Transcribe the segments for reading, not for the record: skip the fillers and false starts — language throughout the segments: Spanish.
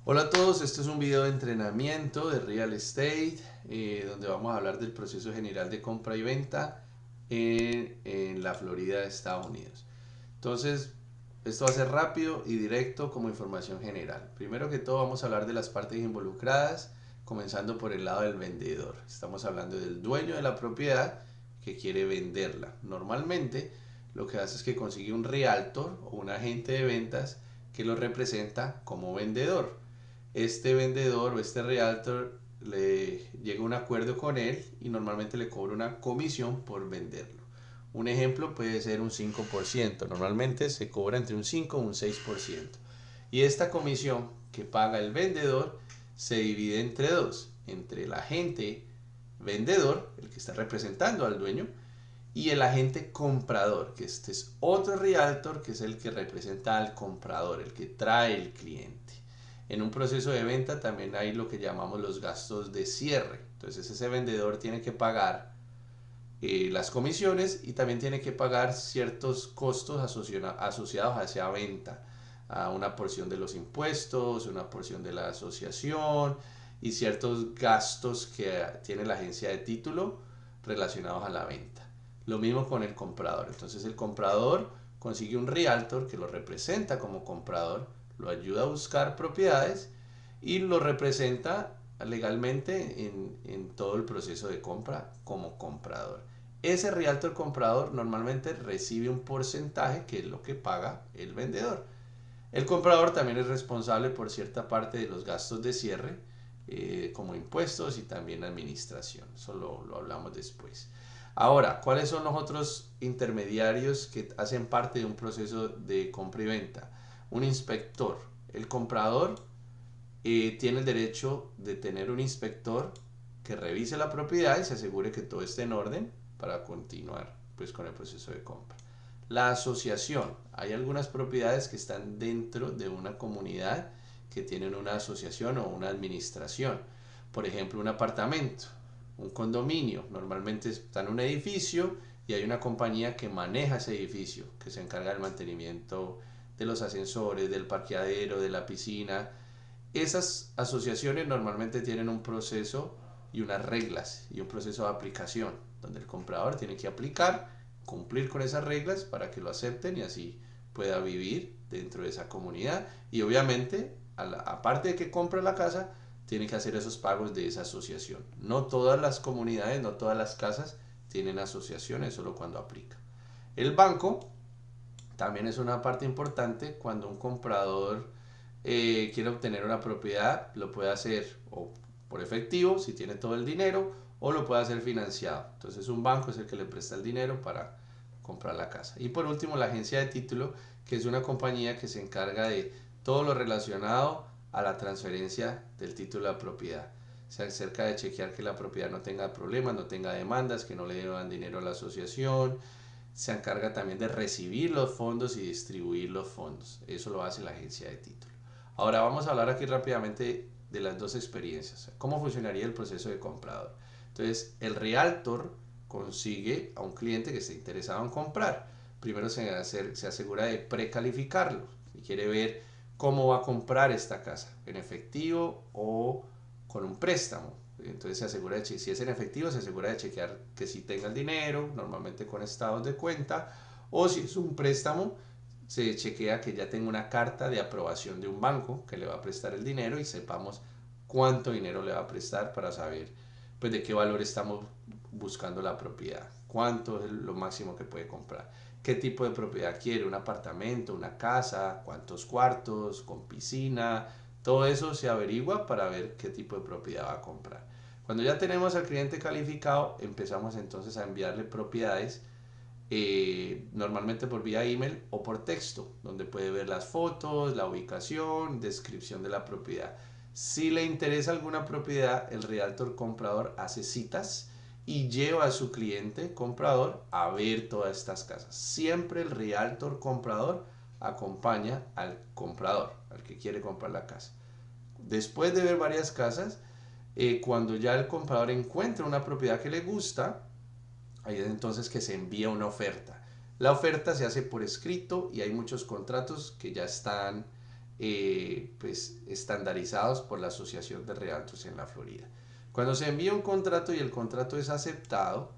Hola a todos, este es un video de entrenamiento de Real Estate donde vamos a hablar del proceso general de compra y venta en la Florida de Estados Unidos. Entonces, esto va a ser rápido y directo como información general. Primero que todo vamos a hablar de las partes involucradas, comenzando por el lado del vendedor. Estamos hablando del dueño de la propiedad que quiere venderla. Normalmente lo que hace es que consigue un realtor o un agente de ventas que lo representa como vendedor. Este vendedor o este realtor le llega a un acuerdo con él y normalmente le cobra una comisión por venderlo. Un ejemplo puede ser un 5%, normalmente se cobra entre un 5 y un 6%. Y esta comisión que paga el vendedor se divide entre dos, entre el agente vendedor, el que está representando al dueño, y el agente comprador, que este es otro realtor que es el que representa al comprador, el que trae el cliente. En un proceso de venta también hay lo que llamamos los gastos de cierre. Entonces ese vendedor tiene que pagar las comisiones y también tiene que pagar ciertos costos asociados a esa venta, a una porción de los impuestos, una porción de la asociación y ciertos gastos que tiene la agencia de título relacionados a la venta. Lo mismo con el comprador. Entonces el comprador consigue un realtor que lo representa como comprador, lo ayuda a buscar propiedades y lo representa legalmente en todo el proceso de compra como comprador. Ese realtor comprador normalmente recibe un porcentaje que es lo que paga el vendedor. El comprador también es responsable por cierta parte de los gastos de cierre, como impuestos y también administración. Eso lo hablamos después. Ahora, ¿cuáles son los otros intermediarios que hacen parte de un proceso de compra y venta? Un inspector. El comprador tiene el derecho de tener un inspector que revise la propiedad y se asegure que todo esté en orden para continuar pues, con el proceso de compra. La asociación. Hay algunas propiedades que están dentro de una comunidad que tienen una asociación o una administración. Por ejemplo, un apartamento, un condominio. Normalmente está en un edificio y hay una compañía que maneja ese edificio, que se encarga del mantenimiento de los ascensores, del parqueadero, de la piscina. Esas asociaciones normalmente tienen un proceso y unas reglas y un proceso de aplicación, donde el comprador tiene que aplicar, cumplir con esas reglas para que lo acepten y así pueda vivir dentro de esa comunidad. Y obviamente, aparte de que compra la casa, tiene que hacer esos pagos de esa asociación. No todas las comunidades, no todas las casas tienen asociaciones, solo cuando aplica. El banco también es una parte importante cuando un comprador quiere obtener una propiedad, lo puede hacer o por efectivo, si tiene todo el dinero, o lo puede hacer financiado. Entonces un banco es el que le presta el dinero para comprar la casa. Y por último, la agencia de título, que es una compañía que se encarga de todo lo relacionado a la transferencia del título de la propiedad. Se acerca de chequear que la propiedad no tenga problemas, no tenga demandas, que no le deban dinero a la asociación. Se encarga también de recibir los fondos y distribuir los fondos. Eso lo hace la agencia de título. Ahora vamos a hablar aquí rápidamente de las dos experiencias. ¿Cómo funcionaría el proceso de comprador? Entonces, el realtor consigue a un cliente que esté interesado en comprar. Primero se asegura de precalificarlo y quiere ver cómo va a comprar esta casa, en efectivo o con un préstamo. Entonces se asegura de si es en efectivo, se asegura de chequear que sí tenga el dinero, normalmente con estados de cuenta, o si es un préstamo, se chequea que ya tenga una carta de aprobación de un banco que le va a prestar el dinero y sepamos cuánto dinero le va a prestar para saber pues de qué valor estamos buscando la propiedad, cuánto es lo máximo que puede comprar, qué tipo de propiedad quiere, un apartamento, una casa, cuántos cuartos, con piscina, todo eso se averigua para ver qué tipo de propiedad va a comprar. Cuando ya tenemos al cliente calificado, empezamos entonces a enviarle propiedades normalmente por vía email o por texto, donde puede ver las fotos, la ubicación, descripción de la propiedad. Si le interesa alguna propiedad, el realtor comprador hace citas y lleva a su cliente comprador a ver todas estas casas. Siempre el realtor comprador acompaña al comprador, al que quiere comprar la casa. Después de ver varias casas, cuando ya el comprador encuentra una propiedad que le gusta, ahí es entonces que se envía una oferta. La oferta se hace por escrito y hay muchos contratos que ya están pues, estandarizados por la Asociación de Realtors en la Florida. Cuando se envía un contrato y el contrato es aceptado,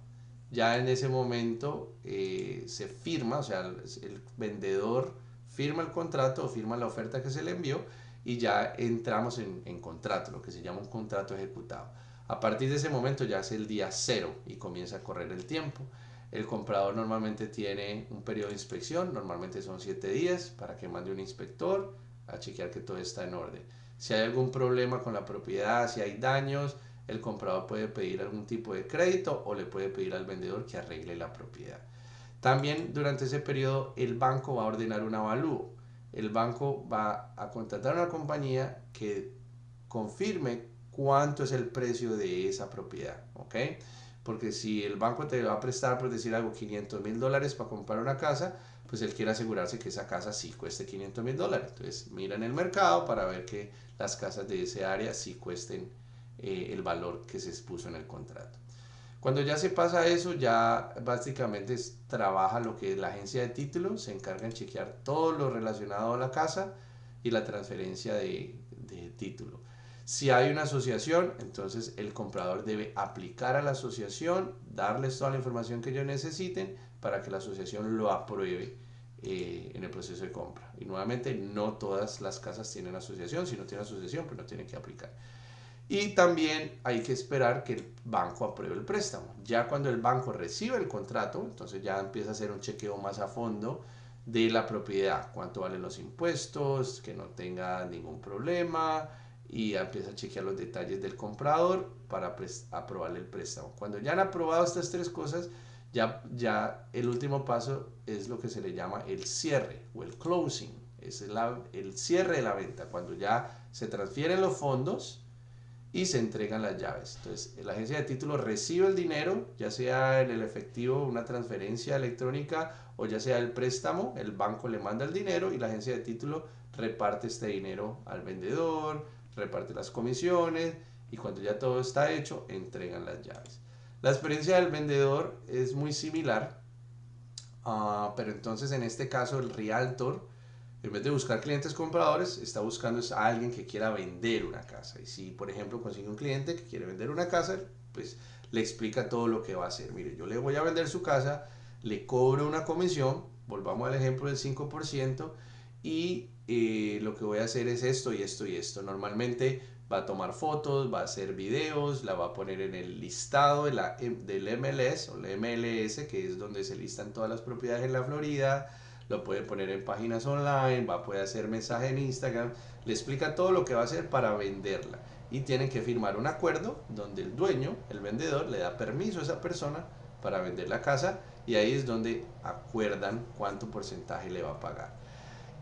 ya en ese momento se firma, o sea, el vendedor firma el contrato o firma la oferta que se le envió y ya entramos en contrato, lo que se llama un contrato ejecutado. A partir de ese momento ya es el día cero y comienza a correr el tiempo. El comprador normalmente tiene un periodo de inspección, normalmente son 7 días para que mande un inspector a chequear que todo está en orden. Si hay algún problema con la propiedad, si hay daños, el comprador puede pedir algún tipo de crédito o le puede pedir al vendedor que arregle la propiedad. También durante ese periodo el banco va a ordenar un avalúo. El banco va a contratar a una compañía que confirme cuánto es el precio de esa propiedad, ¿ok? Porque si el banco te va a prestar, por decir algo, $500,000 para comprar una casa, pues él quiere asegurarse que esa casa sí cueste $500,000. Entonces mira en el mercado para ver que las casas de ese área sí cuesten el valor que se expuso en el contrato. Cuando ya se pasa eso, ya básicamente trabaja lo que es la agencia de títulos, se encarga en chequear todo lo relacionado a la casa y la transferencia de título. Si hay una asociación, entonces el comprador debe aplicar a la asociación, darles toda la información que ellos necesiten para que la asociación lo apruebe en el proceso de compra. Y nuevamente, no todas las casas tienen asociación, si no tienen asociación, pues no tienen que aplicar. Y también hay que esperar que el banco apruebe el préstamo. Ya cuando el banco recibe el contrato, entonces ya empieza a hacer un chequeo más a fondo de la propiedad, cuánto valen los impuestos, que no tenga ningún problema, y ya empieza a chequear los detalles del comprador para aprobarle el préstamo. Cuando ya han aprobado estas tres cosas, ya el último paso es lo que se le llama el cierre o el closing. Es el cierre de la venta, cuando ya se transfieren los fondos y se entregan las llaves. Entonces, la agencia de títulos recibe el dinero, ya sea en el efectivo, una transferencia electrónica o ya sea el préstamo, el banco le manda el dinero y la agencia de títulos reparte este dinero al vendedor, reparte las comisiones y cuando ya todo está hecho, entregan las llaves. La experiencia del vendedor es muy similar, pero entonces en este caso el realtor, en vez de buscar clientes compradores, está buscando a alguien que quiera vender una casa. Y si, por ejemplo, consigue un cliente que quiere vender una casa, pues le explica todo lo que va a hacer. Mire, yo le voy a vender su casa, le cobro una comisión, volvamos al ejemplo del 5%, y lo que voy a hacer es esto y esto y esto. Normalmente va a tomar fotos, va a hacer videos, la va a poner en el listado del MLS o la MLS, que es donde se listan todas las propiedades en la Florida. Lo puede poner en páginas online, va a poder hacer mensaje en Instagram, le explica todo lo que va a hacer para venderla y tienen que firmar un acuerdo donde el dueño, el vendedor, le da permiso a esa persona para vender la casa y ahí es donde acuerdan cuánto porcentaje le va a pagar.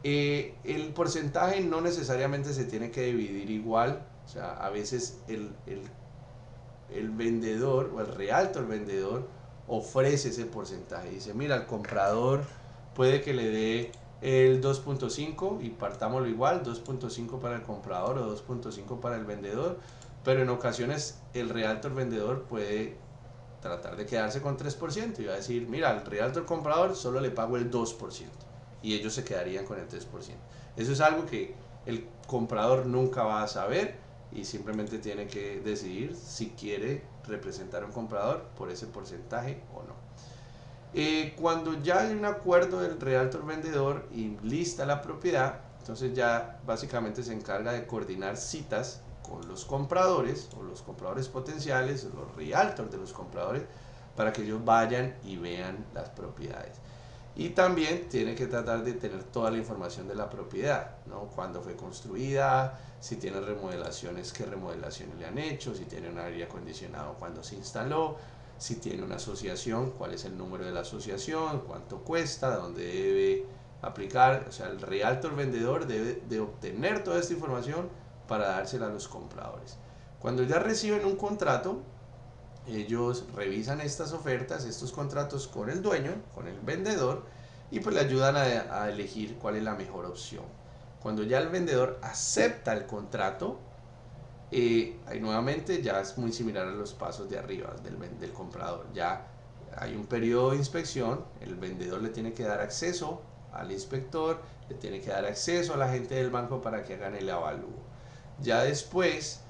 El porcentaje no necesariamente se tiene que dividir igual, o sea, a veces el vendedor o el realtor vendedor ofrece ese porcentaje. Dice, mira, el comprador puede que le dé el 2.5 y partámoslo igual, 2.5 para el comprador o 2.5 para el vendedor, pero en ocasiones el realtor vendedor puede tratar de quedarse con 3% y va a decir, mira, al realtor comprador solo le pago el 2% y ellos se quedarían con el 3%. Eso es algo que el comprador nunca va a saber y simplemente tiene que decidir si quiere representar a un comprador por ese porcentaje o no. Cuando ya hay un acuerdo del realtor vendedor y lista la propiedad, entonces ya básicamente se encarga de coordinar citas con los compradores o los compradores potenciales, o los realtors de los compradores, para que ellos vayan y vean las propiedades. Y también tiene que tratar de tener toda la información de la propiedad, ¿no? Cuándo fue construida, si tiene remodelaciones, qué remodelaciones le han hecho, si tiene un aire acondicionado, cuándo se instaló, si tiene una asociación, cuál es el número de la asociación, cuánto cuesta, dónde debe aplicar. O sea, el realtor vendedor debe de obtener toda esta información para dársela a los compradores. Cuando ya reciben un contrato, ellos revisan estas ofertas, estos contratos con el dueño, con el vendedor, y pues le ayudan a elegir cuál es la mejor opción. Cuando ya el vendedor acepta el contrato, ahí nuevamente ya es muy similar a los pasos de arriba del comprador. Ya hay un periodo de inspección, el vendedor le tiene que dar acceso al inspector, le tiene que dar acceso a la gente del banco para que hagan el avalúo. Ya después,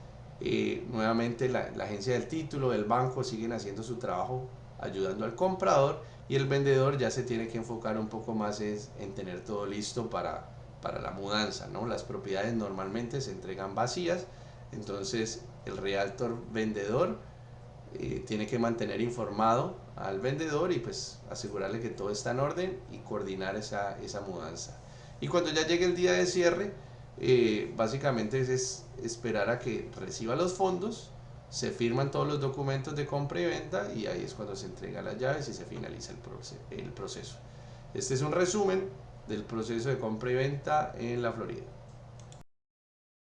nuevamente la agencia del título, del banco siguen haciendo su trabajo ayudando al comprador, y el vendedor ya se tiene que enfocar un poco más en tener todo listo para la mudanza, ¿no? Las propiedades normalmente se entregan vacías, entonces el realtor vendedor tiene que mantener informado al vendedor y pues asegurarle que todo está en orden y coordinar esa mudanza. Y cuando ya llegue el día de cierre, básicamente es esperar a que reciba los fondos, se firman todos los documentos de compra y venta, y ahí es cuando se entregan las llaves y se finaliza el proceso. Este es un resumen del proceso de compra y venta en la Florida.